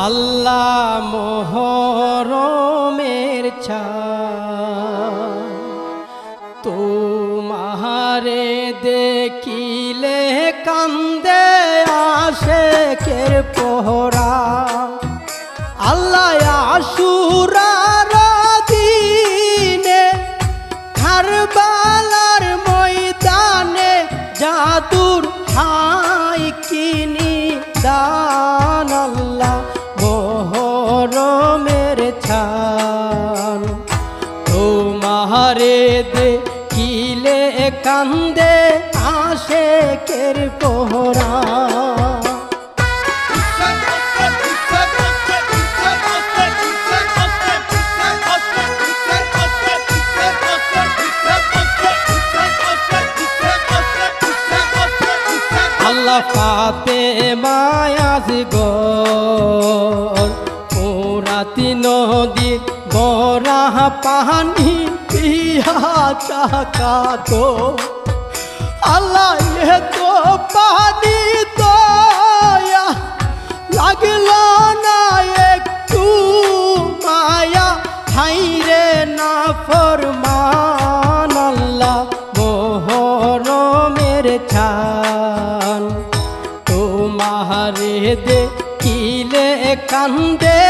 আল্লাহ মোহরমের ছায় তোমারে দেখিলে কান্দে আশেকের পোহরা। আল্লাহ আশুরার দিনে কারবালার ময়দানে জাদুর হাই কিনি দান। আল্লাহ মোহরমের ছান তোমারে দেখিলে কান্দে আশেকের পোহরা। আল্লাহ ফাতেমা আসগর পুরাতি নদী বরা পানি পিয়া চাকাতো। আল্লাহ এ তো পানি দয়া লাগল না একটু মায়া হাইরে না ফরমান। আল্লাহ মোহরমের ছান তোমারে দেখিলে কান্দে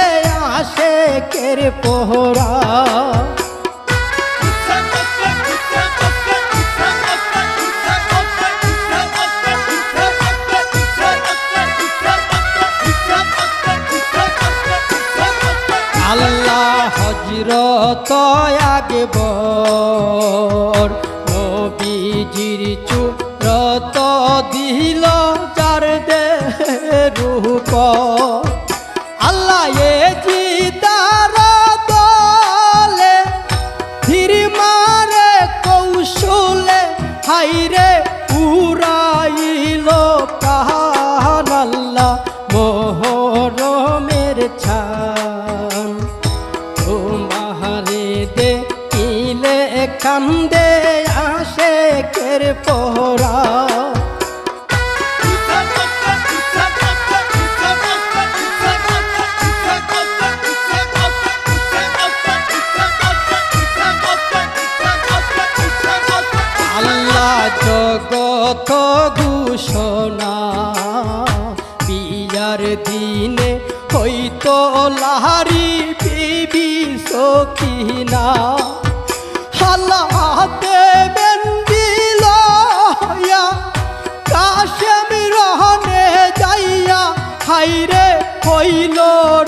আশেকের পোহরা। আল্লাহ হযরত আকবর নবীজির চূড়ত দিল যার রূপ। আল্লাহ এ জিদার দলে ধীর মারে কৌশলে হাইরে উড়াইল প্রাণ। আল্লাহ মোহরমের ছান তোমারে দেখিলে কান্দে আশেকের পোহরা। আল্লাহ জগত ঘোষণা বিয়ার দিনে হইতো লাহারি বিবি সখিনা। আল্লাহ দেবেন দিল কাশেম রহনে যাইয়া হাইরে হইল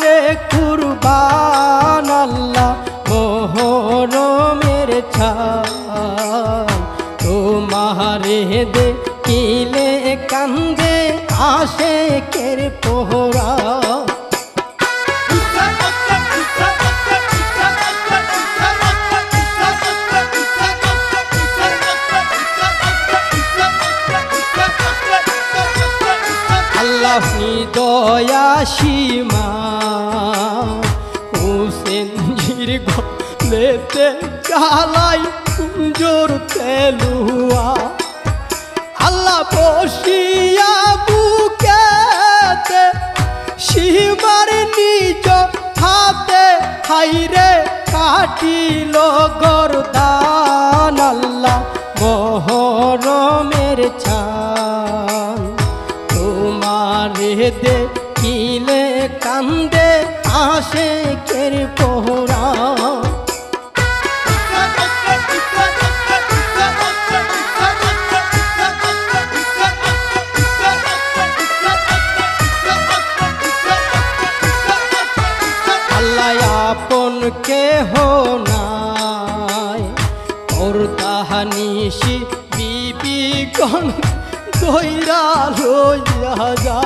রে কুরবান। আল্লাহ মোহরমের ছান তোমারে দেখিলে কান্দে আশেকের পোহরা। আল্লাহ দয়া সীমা হুসেন জির গলেতে চালাই কুঞ্জর তেলুয়া। আল্লাহ বসিয়া বুকেতে সীমার নিজ হাতে হাইরে কাটিল গরদান। আল্লাহ মোহরমের ছান তোমারে দেখিলে কান্দে আশেকের পোহরা। আল্লাহ আপন কেহ নাই ওর তাহানিশি বিবি গণ দইরা লইয়া যা।